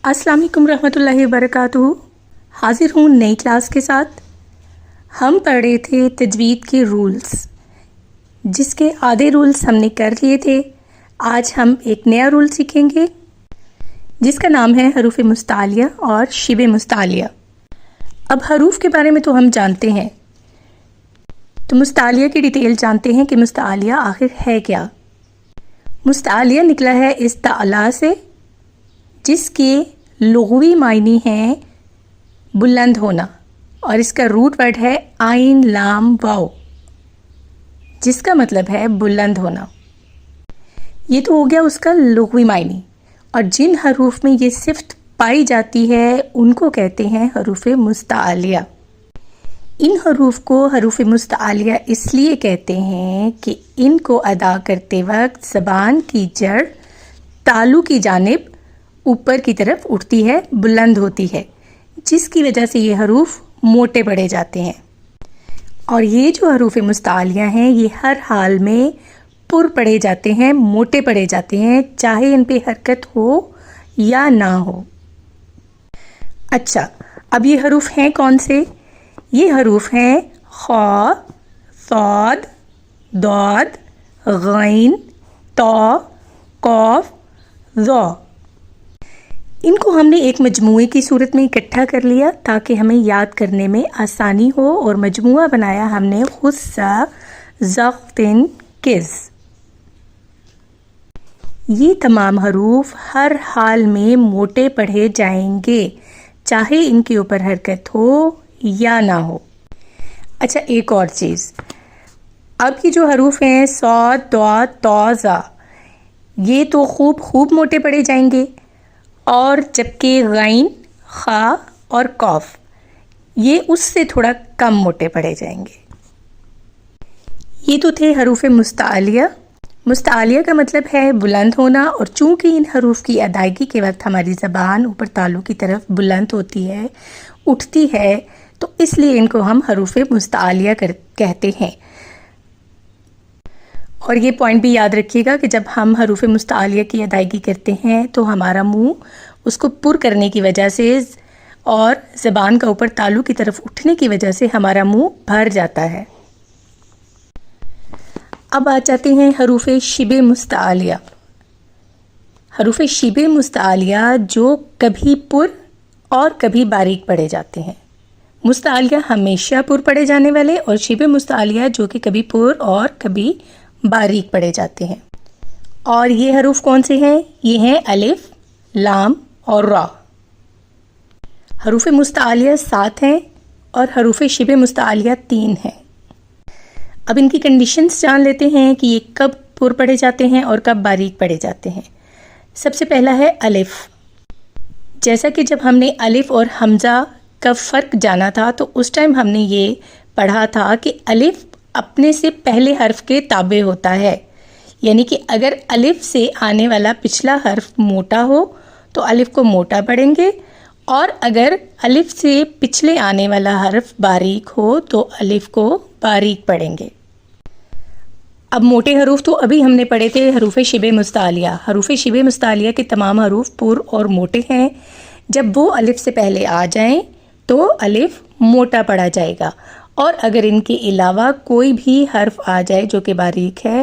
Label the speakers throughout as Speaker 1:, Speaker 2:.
Speaker 1: السلام علیکم رحمۃ اللہ وبرکاتہ۔ حاضر ہوں نئی کلاس کے ساتھ۔ ہم پڑھ رہے تھے تجوید کے رولز، جس کے آدھے رولز ہم نے کر لیے تھے۔ آج ہم ایک نیا رول سیکھیں گے جس کا نام ہے حروف مستعلیہ اور شبہ مستعلیہ۔ اب حروف کے بارے میں تو ہم جانتے ہیں، تو مستعلیہ کی ڈیٹیل جانتے ہیں کہ مستعلیہ آخر ہے کیا۔ مستعلیہ نکلا ہے استعلا سے، جس کے لغوی معنی ہیں بلند ہونا، اور اس کا روٹ ورڈ ہے عین لام واو، جس کا مطلب ہے بلند ہونا۔ یہ تو ہو گیا اس کا لغوی معنی، اور جن حروف میں یہ صفت پائی جاتی ہے ان کو کہتے ہیں حروف مستعلیہ۔ ان حروف کو حروف مستعلیہ اس لیے کہتے ہیں کہ ان کو ادا کرتے وقت زبان کی جڑ تالو کی جانب اوپر کی طرف اٹھتی ہے، بلند ہوتی ہے، جس کی وجہ سے یہ حروف موٹے پڑے جاتے ہیں۔ اور یہ جو حروف مستعلیہ ہیں یہ ہر حال میں پر پڑے جاتے ہیں، موٹے پڑے جاتے ہیں، چاہے ان پہ حرکت ہو یا نہ ہو۔ اچھا، اب یہ حروف ہیں کون سے؟ یہ حروف ہیں خا، صاد، ضاد، غین، طا، قاف، ظا۔ ان کو ہم نے ایک مجموعے کی صورت میں اکٹھا کر لیا تاکہ ہمیں یاد کرنے میں آسانی ہو، اور مجموعہ بنایا ہم نے خصا، ضغطن، کز۔ یہ تمام حروف ہر حال میں موٹے پڑھے جائیں گے، چاہے ان کے اوپر حرکت ہو یا نہ ہو۔ اچھا، ایک اور چیز، اب یہ جو حروف ہیں صاد، ضاد، طا، ظا، یہ تو خوب موٹے پڑھے جائیں گے، اور جبکہ غین، خا اور قاف یہ اس سے تھوڑا کم موٹے پڑھے جائیں گے۔ یہ تو تھے حروف مستعلیہ۔ مستعلیہ کا مطلب ہے بلند ہونا، اور چونکہ ان حروف کی ادائیگی کے وقت ہماری زبان اوپر تالو کی طرف بلند ہوتی ہے، اٹھتی ہے، تو اس لیے ان کو ہم حروف مستعلیہ کہتے ہیں۔ اور یہ پوائنٹ بھی یاد رکھیے گا کہ جب ہم حروف مستعلیہ کی ادائیگی کرتے ہیں تو ہمارا منہ اس کو پر کرنے کی وجہ سے اور زبان کا اوپر تالو کی طرف اٹھنے کی وجہ سے ہمارا منہ بھر جاتا ہے۔ اب آ جاتے ہیں حروف شبہ مستعلیہ۔ حروف شبہ مستعلیہ جو کبھی پر اور کبھی باریک پڑھے جاتے ہیں۔ مستعلیہ ہمیشہ پر پڑھے جانے والے، اور شبہ مستعلیہ جو کہ کبھی پر اور کبھی باریک پڑھے جاتے ہیں۔ اور یہ حروف کون سے ہیں؟ یہ ہیں الف، لام اور را۔ حروف مستعلیہ 7 ہیں اور حروف شبہ مستعلیہ 3 ہیں۔ اب ان کی کنڈیشنز جان لیتے ہیں کہ یہ کب پر پڑھے جاتے ہیں اور کب باریک پڑھے جاتے ہیں۔ سب سے پہلا ہے الف۔ جیسا کہ جب ہم نے الف اور حمزہ کا فرق جانا تھا تو اس ٹائم ہم نے یہ پڑھا تھا کہ الف اپنے سے پہلے حرف کے تابع ہوتا ہے، یعنی کہ اگر الف سے آنے والا پچھلا حرف موٹا ہو تو الف کو موٹا پڑھیں گے، اور اگر الف سے پچھلے آنے والا حرف باریک ہو تو الف کو باریک پڑھیں گے۔ اب موٹے حروف تو ابھی ہم نے پڑھے تھے حروف شبہ مستعلیہ۔ حروف شبہ مستعلیہ کے تمام حروف پر اور موٹے ہیں۔ جب وہ الف سے پہلے آ جائیں تو الف موٹا پڑھا جائے گا، اور اگر ان کے علاوہ کوئی بھی حرف آ جائے جو کہ باریک ہے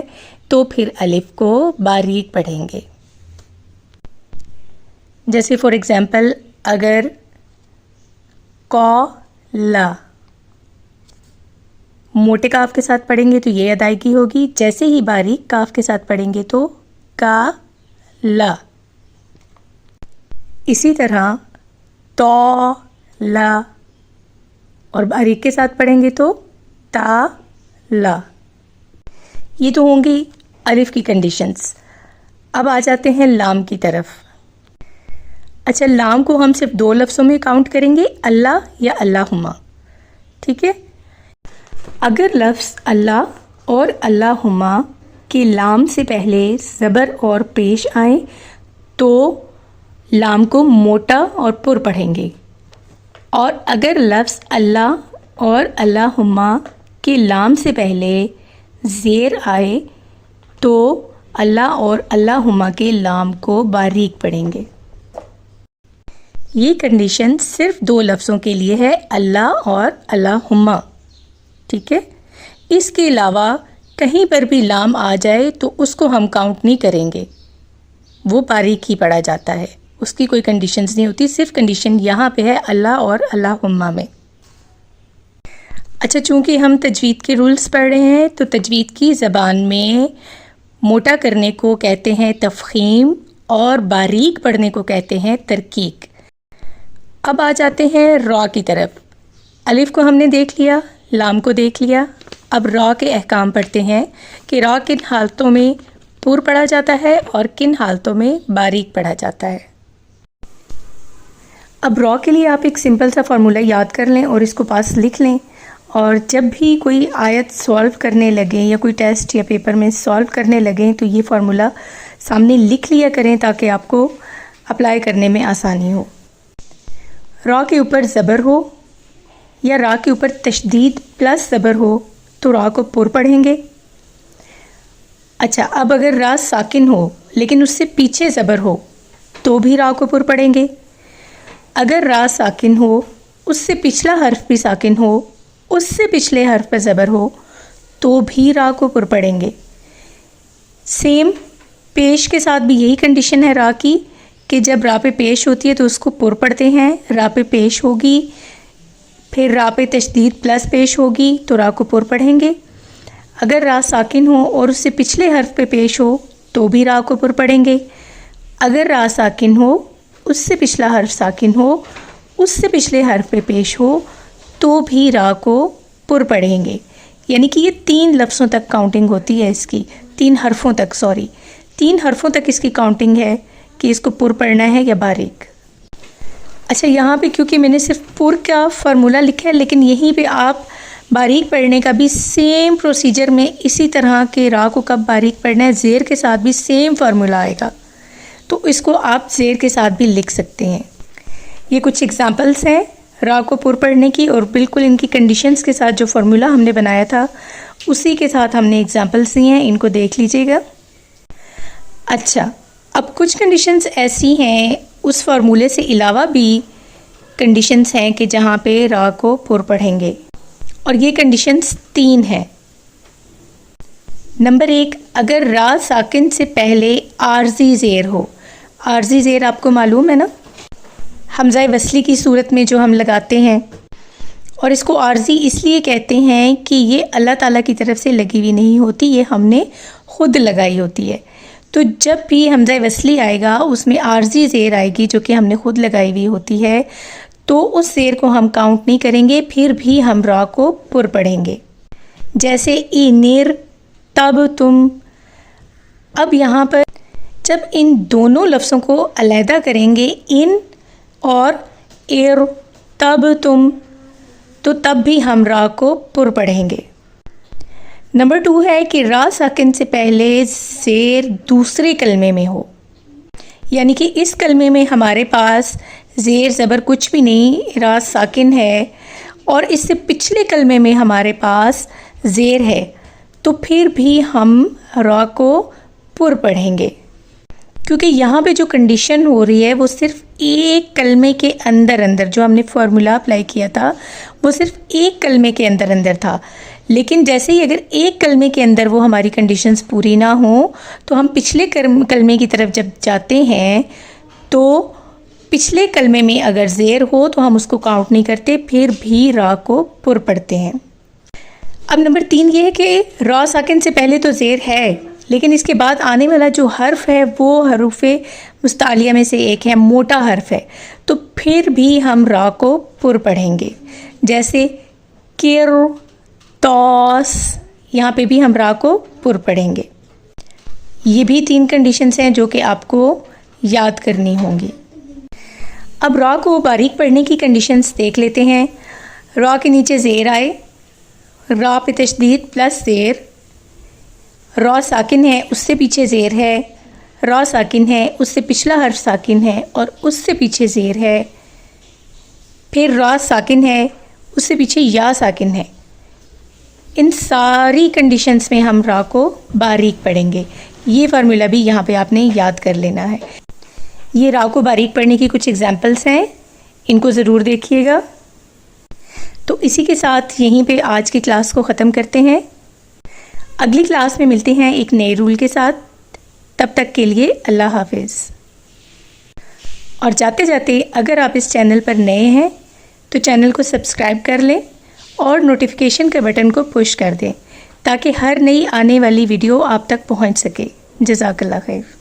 Speaker 1: تو پھر الف کو باریک پڑھیں گے۔ جیسے فار ایگزامپل اگر لا موٹے کاف کے ساتھ پڑھیں گے تو یہ ادائیگی ہوگی، جیسے ہی باریک کاف کے ساتھ پڑھیں گے تو لا۔ اسی طرح لا، اور باریک کے ساتھ پڑھیں گے تو لا۔ یہ تو ہوں گی الف کی کنڈیشنز۔ اب آ جاتے ہیں لام کی طرف۔ اچھا، لام کو ہم صرف 2 لفظوں میں کاؤنٹ کریں گے، اللہ یا اللہما، ٹھیک ہے؟ اگر لفظ اللہ اور اللہما کے لام سے پہلے زبر اور پیش آئیں تو لام کو موٹا اور پر پڑھیں گے، اور اگر لفظ اللہ اور اللہما کے لام سے پہلے زیر آئے تو اللہ اور اللہما کے لام کو باریک پڑھیں گے۔ یہ کنڈیشن صرف 2 لفظوں کے لیے ہے، اللہ اور اللہم، ٹھیک ہے؟ اس کے علاوہ کہیں پر بھی لام آ جائے تو اس کو ہم کاؤنٹ نہیں کریں گے، وہ باریک ہی پڑھا جاتا ہے، اس کی کوئی کنڈیشنز نہیں ہوتی، صرف کنڈیشن یہاں پہ ہے اللہ اور اللہم میں۔ اچھا، چونکہ ہم تجوید کے رولز پڑھ رہے ہیں تو تجوید کی زبان میں موٹا کرنے کو کہتے ہیں تفخیم اور باریک پڑھنے کو کہتے ہیں ترقیق۔ اب آ جاتے ہیں را کی طرف۔ الف کو ہم نے دیکھ لیا، لام کو دیکھ لیا، اب را کے احکام پڑھتے ہیں کہ را کن حالتوں میں پر پڑھا جاتا ہے اور کن حالتوں میں باریک پڑھا جاتا ہے۔ اب را کے لیے آپ ایک سمپل سا فارمولہ یاد کر لیں اور اس کو پاس لکھ لیں، اور جب بھی کوئی آیت سولو کرنے لگیں یا کوئی ٹیسٹ یا پیپر میں سولو کرنے لگیں تو یہ فارمولہ سامنے لکھ لیا کریں تاکہ آپ کو اپلائی کرنے میں آسانی ہو۔ را کے اوپر زبر ہو یا را کے اوپر تشدید پلس زبر ہو تو را کو پر پڑھیں گے۔ اچھا، اب اگر را ساکن ہو لیکن اس سے پیچھے زبر ہو تو بھی را کو پر پڑھیں گے۔ اگر را ساکن ہو، اس سے پچھلا حرف بھی ساکن ہو، اس سے پچھلے حرف پر زبر ہو تو بھی را کو پر پڑھیں گے۔ سیم پیش کے ساتھ بھی یہی کنڈیشن ہے را کی کہ جب را پہ پیش ہوتی ہے تو اس کو پر پڑھتے ہیں، را پہ پیش ہوگی، پھر را پہ تشدید پلس پیش ہوگی تو را کو پر پڑھیں گے۔ اگر را ساکن ہو اور اس سے پچھلے حرف پہ پیش ہو تو بھی را کو پر پڑھیں گے۔ اگر را ساکن ہو، اس سے پچھلا حرف ساکن ہو، اس سے پچھلے حرف پہ پیش ہو تو بھی را کو پر پڑھیں گے۔ یعنی کہ یہ 3 لفظوں تک کاؤنٹنگ ہوتی ہے اس کی، 3 حرفوں تک، 3 حرفوں تک اس کی کاؤنٹنگ ہے کہ اس کو پر پڑھنا ہے یا باریک۔ اچھا، یہاں پہ کیونکہ میں نے صرف پر کا فارمولہ لکھا ہے، لیکن یہیں پہ آپ باریک پڑھنے کا بھی سیم پروسیجر میں اسی طرح کے را کو کب باریک پڑھنا ہے، زیر کے ساتھ بھی سیم فارمولہ آئے گا، تو اس کو آپ زیر کے ساتھ بھی لکھ سکتے ہیں۔ یہ کچھ ایگزامپلس ہیں را کو پر پڑھنے کی، اور بالکل ان کی کنڈیشنز کے ساتھ جو فارمولہ ہم نے بنایا تھا اسی کے ساتھ ہم نے ایگزامپلس دی ہیں، ان کو دیکھ لیجئے گا۔ اچھا، اب کچھ کنڈیشنز ایسی ہیں، اس فارمولے سے علاوہ بھی کنڈیشنز ہیں کہ جہاں پہ را کو پر پڑھیں گے، اور یہ کنڈیشنز 3 ہیں۔ نمبر 1، اگر را ساکن سے پہلے عارضی زیر ہو۔ عارضی زیر آپ کو معلوم ہے نا، حمزہ وصلی کی صورت میں جو ہم لگاتے ہیں، اور اس کو عارضی اس لیے کہتے ہیں کہ یہ اللہ تعالیٰ کی طرف سے لگی ہوئی نہیں ہوتی، یہ ہم نے خود لگائی ہوتی ہے۔ تو جب بھی حمزہ وصلی آئے گا اس میں عارضی زیر آئے گی جو کہ ہم نے خود لگائی ہوئی ہوتی ہے، تو اس زیر کو ہم کاؤنٹ نہیں کریں گے، پھر بھی ہم را کو پر پڑھیں گے۔ جیسے اینر تب تم۔ اب یہاں پر جب ان دونوں لفظوں کو علیحدہ کریں گے، ان اور ایر تب تم، تو تب بھی ہم را کو پر پڑھیں گے۔ نمبر 2 ہے کہ را ساکن سے پہلے زیر دوسرے کلمے میں ہو، یعنی کہ اس کلمے میں ہمارے پاس زیر زبر کچھ بھی نہیں، را ساکن ہے، اور اس سے پچھلے کلمے میں ہمارے پاس زیر ہے، تو پھر بھی ہم را کو پر پڑھیں گے، کیونکہ یہاں پہ جو کنڈیشن ہو رہی ہے وہ صرف ایک کلمے کے اندر جو ہم نے فارمولہ اپلائی کیا تھا وہ صرف ایک کلمے کے اندر تھا، لیکن جیسے ہی اگر ایک کلمے کے اندر وہ ہماری کنڈیشنز پوری نہ ہوں تو ہم پچھلے کلمے کی طرف جب جاتے ہیں تو پچھلے کلمے میں اگر زیر ہو تو ہم اس کو کاؤنٹ نہیں کرتے، پھر بھی را کو پر پڑھتے ہیں۔ اب نمبر 3 یہ ہے کہ را ساکن سے پہلے تو زیر ہے، لیکن اس کے بعد آنے والا جو حرف ہے وہ حروف مستعلیہ میں سے ایک ہے، موٹا حرف ہے، تو پھر بھی ہم را کو پر پڑھیں گے۔ جیسے کر، توس، یہاں پہ بھی ہم را کو پر پڑھیں گے۔ یہ بھی 3 کنڈیشنز ہیں جو کہ آپ کو یاد کرنی ہوں گی۔ اب را کو باریک پڑھنے کی کنڈیشنز دیکھ لیتے ہیں۔ را کے نیچے زیر آئے، را پہ تشدید پلس زیر، را ساکن ہے اس سے پیچھے زیر ہے، را ساکن ہے اس سے پچھلا حرف ساکن ہے اور اس سے پیچھے زیر ہے، پھر را ساکن ہے اس سے پیچھے یا ساکن ہے۔ ان ساری کنڈیشنز میں ہم را کو باریک پڑھیں گے۔ یہ فارمولہ بھی یہاں پہ آپ نے یاد کر لینا ہے۔ یہ را کو باریک پڑھنے کی کچھ ایگزامپلس ہیں۔ ان کو ضرور دیکھیے گا۔ تو اسی کے ساتھ یہیں پہ آج کی کلاس کو ختم کرتے ہیں۔ اگلی کلاس میں ملتے ہیں ایک نئے رول کے ساتھ۔ تب تک کے لیے اللہ حافظ۔ اور جاتے جاتے اگر آپ اس چینل پر نئے ہیں تو چینل کو سبسکرائب کر لیں اور نوٹیفیکیشن کے بٹن کو پش کر دیں تاکہ ہر نئی آنے والی ویڈیو آپ تک پہنچ سکے۔ جزاک اللہ خیر۔